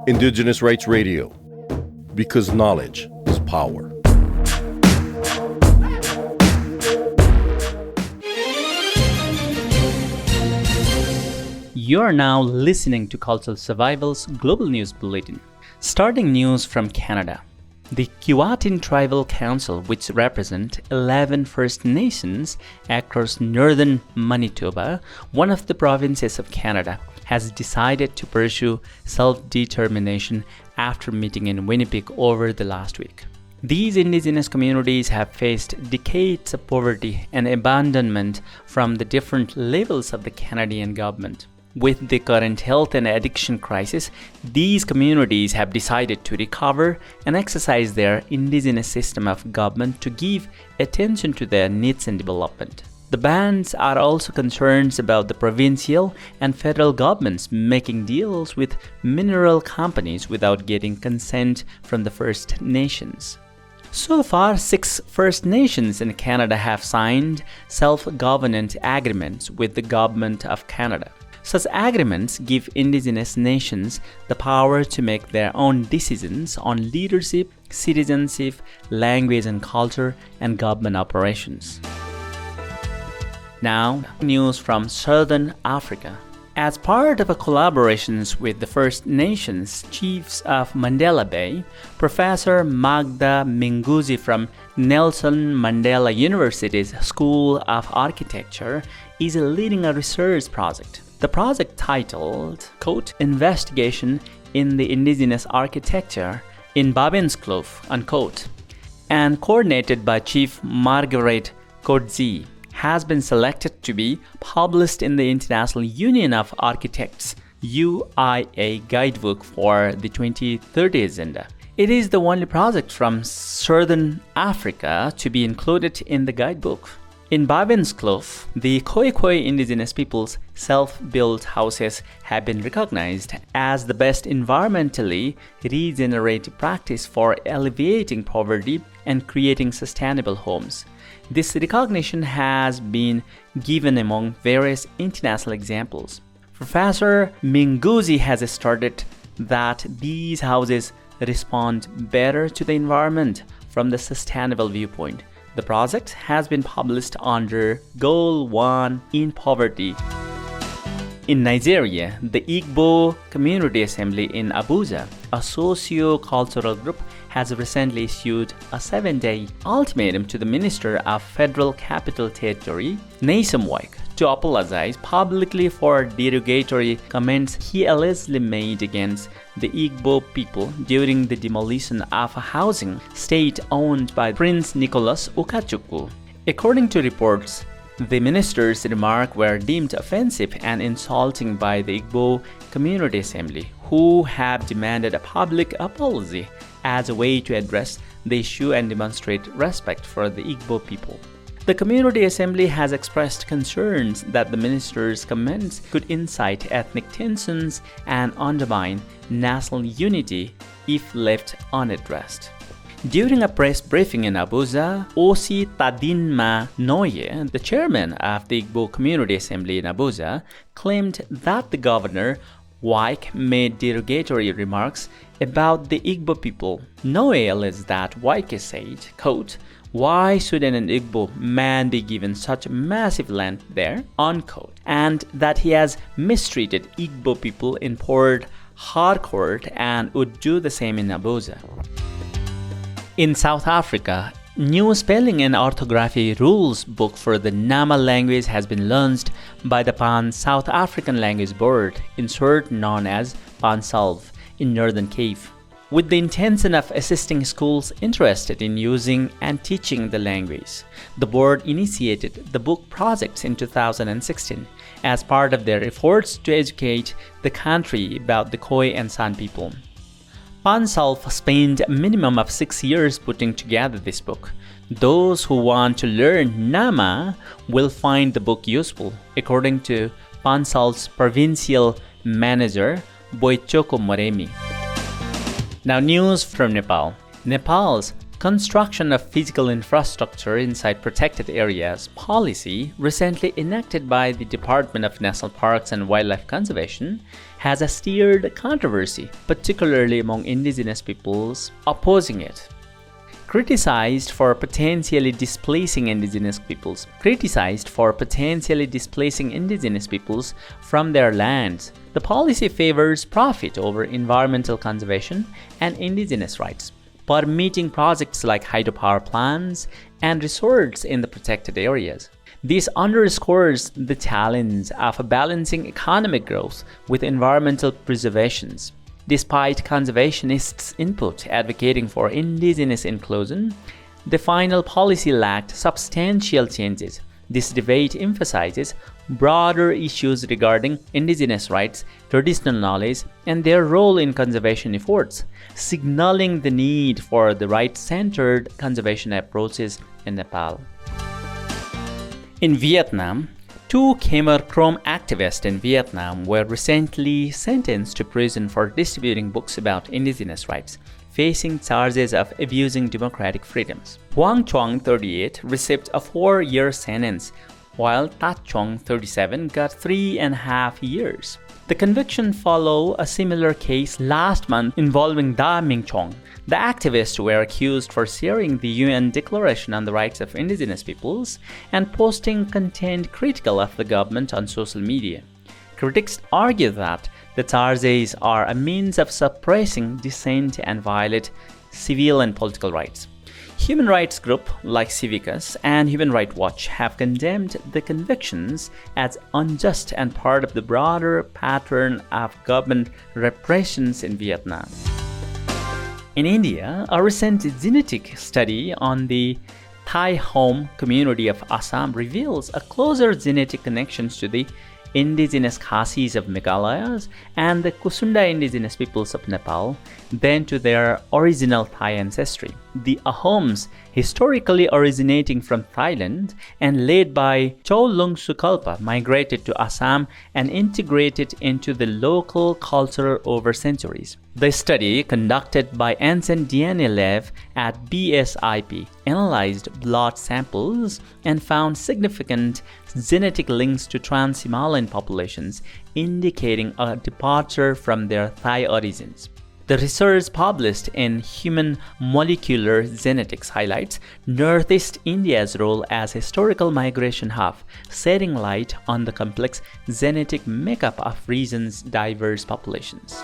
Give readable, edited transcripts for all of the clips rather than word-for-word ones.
Indigenous Rights Radio, because knowledge is power. You are now listening to Cultural Survival's Global News Bulletin. Starting news from Canada. The Kiwatin Tribal Council, which represent 11 First Nations across northern Manitoba, one of the provinces of Canada, has decided to pursue self-determination after meeting in Winnipeg over the last week. These Indigenous communities have faced decades of poverty and abandonment from the different levels of the Canadian government. With the current health and addiction crisis, these communities have decided to recover and exercise their Indigenous system of government to give attention to their needs and development. The bands are also concerned about the provincial and federal governments making deals with mineral companies without getting consent from the First Nations. So far, 6 First Nations in Canada have signed self-governance agreements with the Government of Canada. Such agreements give Indigenous nations the power to make their own decisions on leadership, citizenship, language and culture, and government operations. Now, news from Southern Africa. As part of a collaboration with the First Nations chiefs of Mandela Bay, Professor Magda Minguzi from Nelson Mandela University's School of Architecture is leading a research project. The project titled, quote, Investigation in the Indigenous Architecture in Babenskloof, unquote, and coordinated by Chief Margaret Coetzee, has been selected to be published in the International Union of Architects UIA Guidebook for the 2030 Agenda. It is the only project from Southern Africa to be included in the guidebook. In Babenskloof, the Khoikhoi indigenous people's self-built houses have been recognized as the best environmentally regenerative practice for alleviating poverty and creating sustainable homes. This recognition has been given among various international examples. Professor Minguzi has stated that these houses respond better to the environment from the sustainable viewpoint. The project has been published under Goal 1 in Poverty. In Nigeria, the Igbo Community Assembly in Abuja, a socio-cultural group, has recently issued a 7-day ultimatum to the Minister of Federal Capital Territory, Nyesom Wike, to apologize publicly for derogatory comments he allegedly made against the Igbo people during the demolition of a housing estate owned by Prince Nicholas Ukachukwu. According to reports, the minister's remarks were deemed offensive and insulting by the Igbo Community Assembly, who have demanded a public apology as a way to address the issue and demonstrate respect for the Igbo people. The Community Assembly has expressed concerns that the minister's comments could incite ethnic tensions and undermine national unity if left unaddressed. During a press briefing in Abuja, Osi Tadinma Noye, the chairman of the Igbo Community Assembly in Abuja, claimed that the governor, Wike, made derogatory remarks about the Igbo people. Noye alleged that Wike said, quote, "Why should an Igbo man be given such massive land there?" unquote, and that he has mistreated Igbo people in Port Harcourt and would do the same in Abuja. In South Africa, new spelling and orthography rules book for the Nama language has been launched by the Pan South African Language Board, in short known as PanSalv, in Northern Cape, with the intention of assisting schools interested in using and teaching the language. The board initiated the book projects in 2016 as part of their efforts to educate the country about the Khoi and San people. PanSalv spent a minimum of 6 years putting together this book. Those who want to learn Nama will find the book useful, according to PanSalv's provincial manager, Boichoko Moremi. Now, news from Nepal. Nepal's Construction of physical infrastructure inside protected areas policy recently enacted by the Department of National Parks and Wildlife Conservation has stirred controversy, particularly among indigenous peoples opposing it. Criticized for potentially displacing indigenous peoples from their lands, the policy favors profit over environmental conservation and indigenous rights, permitting projects like hydropower plants and resorts in the protected areas. This underscores the challenge of balancing economic growth with environmental preservation. Despite conservationists' input advocating for indigenous inclusion, the final policy lacked substantial changes. This debate emphasizes broader issues regarding indigenous rights, traditional knowledge, and their role in conservation efforts, signaling the need for the right-centered conservation approaches in Nepal. In Vietnam, two Khmer Krom activists in Vietnam were recently sentenced to prison for distributing books about indigenous rights, facing charges of abusing democratic freedoms. Huang Chuang, 38, received a 4-year sentence, while Tat Chong, 37, got 3.5 years. The conviction followed a similar case last month involving Da Ming Chong. The activists were accused for sharing the UN Declaration on the Rights of Indigenous Peoples and posting content critical of the government on social media. Critics argue that the charges are a means of suppressing dissent and violate civil and political rights. Human rights groups like Civicus and Human Rights Watch have condemned the convictions as unjust and part of the broader pattern of government repressions in Vietnam. In India, a recent genetic study on the Thai home community of Assam reveals a closer genetic connection to the indigenous Khasis of Meghalaya and the Kusunda indigenous peoples of Nepal than to their original Thai ancestry. The Ahoms, historically originating from Thailand and led by Cholung Sukalpa, migrated to Assam and integrated into the local culture over centuries. The study, conducted by Ancient DNA Lab at BSIP, analyzed blood samples and found significant genetic links to trans-Himalayan populations, indicating a departure from their Thai origins. The research published in Human Molecular Genetics highlights Northeast India's role as historical migration hub, shedding light on the complex genetic makeup of region's diverse populations.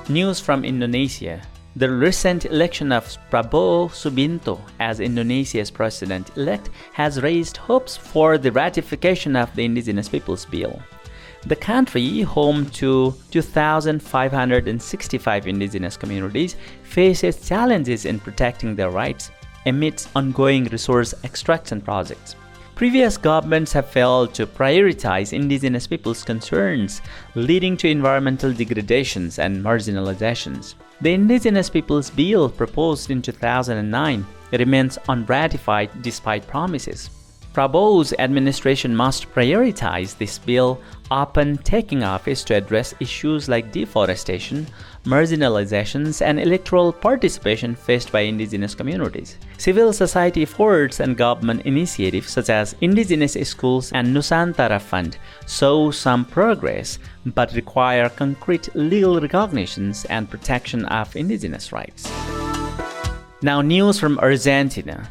News from Indonesia. The recent election of Prabowo Subianto as Indonesia's president-elect has raised hopes for the ratification of the Indigenous Peoples Bill. The country, home to 2,565 indigenous communities, faces challenges in protecting their rights amidst ongoing resource extraction projects. Previous governments have failed to prioritize indigenous people's concerns, leading to environmental degradations and marginalizations. The Indigenous Peoples Bill, proposed in 2009, remains unratified despite promises. Prabowo's administration must prioritize this bill upon taking office to address issues like deforestation, marginalizations, and electoral participation faced by indigenous communities. Civil society efforts and government initiatives such as Indigenous Schools and Nusantara Fund show some progress but require concrete legal recognitions and protection of indigenous rights. Now, news from Argentina.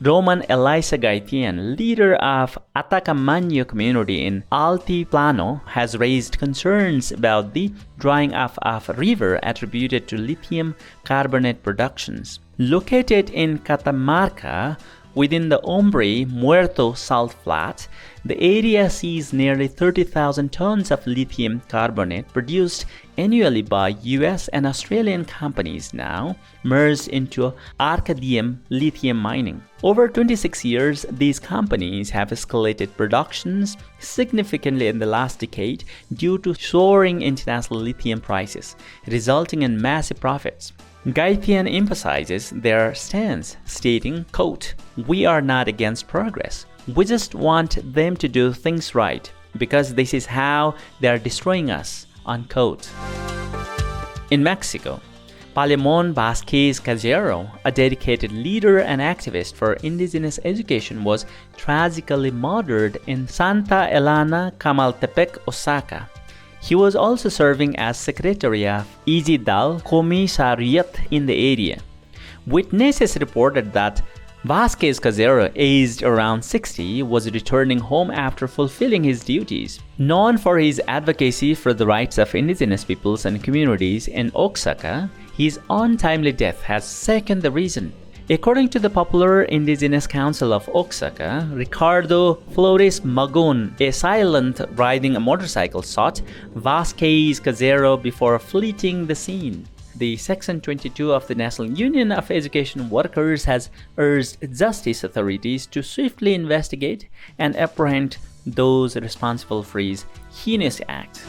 Roman Elisa Gaitian, leader of Atacamaño community in Altiplano, has raised concerns about the drying up of a river attributed to lithium carbonate productions. Located in Catamarca, within the Hombre Muerto salt flat, the area sees nearly 30,000 tons of lithium carbonate produced annually by US and Australian companies now merged into Arcadium lithium mining. Over 26 years, these companies have escalated productions significantly in the last decade due to soaring international lithium prices, resulting in massive profits. Gaitian emphasizes their stance, stating, quote, "We are not against progress. We just want them to do things right, because this is how they are destroying us," unquote. In Mexico, Palemon Vasquez Cajero, a dedicated leader and activist for indigenous education, was tragically murdered in Santa Elena, Camaltepec, Osaka. He was also serving as secretary of Izidal Commissariat in the area. Witnesses reported that Vasquez Cajero, aged around 60, was returning home after fulfilling his duties. Known for his advocacy for the rights of indigenous peoples and communities in Oaxaca, his untimely death has seconded the reason. According to the popular Indigenous Council of Oaxaca, Ricardo Flores Magon, a silent riding a motorcycle, shot Vasquez Cajero before fleeing the scene. The Section 22 of the National Union of Education Workers has urged justice authorities to swiftly investigate and apprehend those responsible for his heinous act.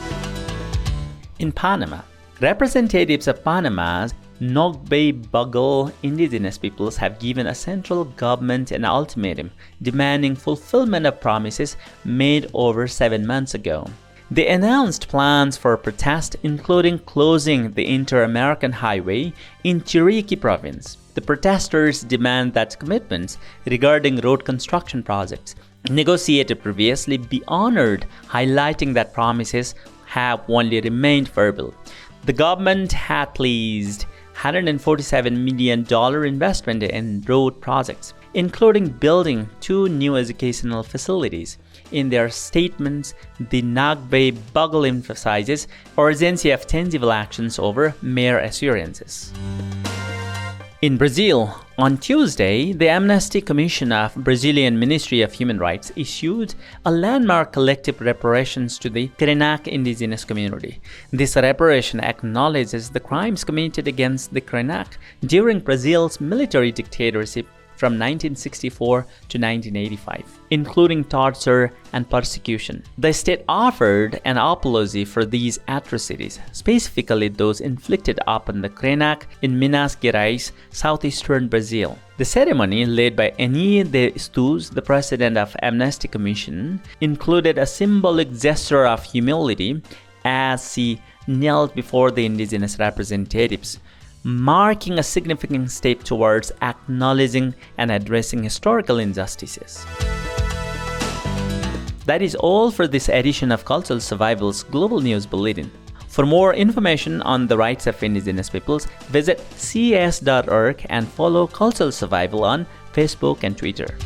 In Panama, representatives of Panama's Nogbe-Bugle indigenous peoples have given a central government an ultimatum demanding fulfillment of promises made over 7 months ago. They announced plans for protest, including closing the Inter-American Highway in Chiriquí province. The protesters demand that commitments regarding road construction projects negotiated previously be honored, highlighting that promises have only remained verbal. The government had pledged $147 million investment in road projects, including building 2 new educational facilities. In their statements, the Nogbe-Bugle emphasizes urgency of tangible actions over mere assurances. In Brazil, on Tuesday, the Amnesty Commission of Brazilian Ministry of Human Rights issued a landmark collective reparations to the Krenak indigenous community. This reparation acknowledges the crimes committed against the Krenak during Brazil's military dictatorship from 1964 to 1985, including torture and persecution. The state offered an apology for these atrocities, specifically those inflicted upon the Krenak in Minas Gerais, southeastern Brazil. The ceremony, led by Eni de Stus, the president of Amnesty Commission, included a symbolic gesture of humility as she knelt before the indigenous representatives, marking a significant step towards acknowledging and addressing historical injustices. That is all for this edition of Cultural Survival's Global News Bulletin. For more information on the rights of indigenous peoples, visit cs.org and follow Cultural Survival on Facebook and Twitter.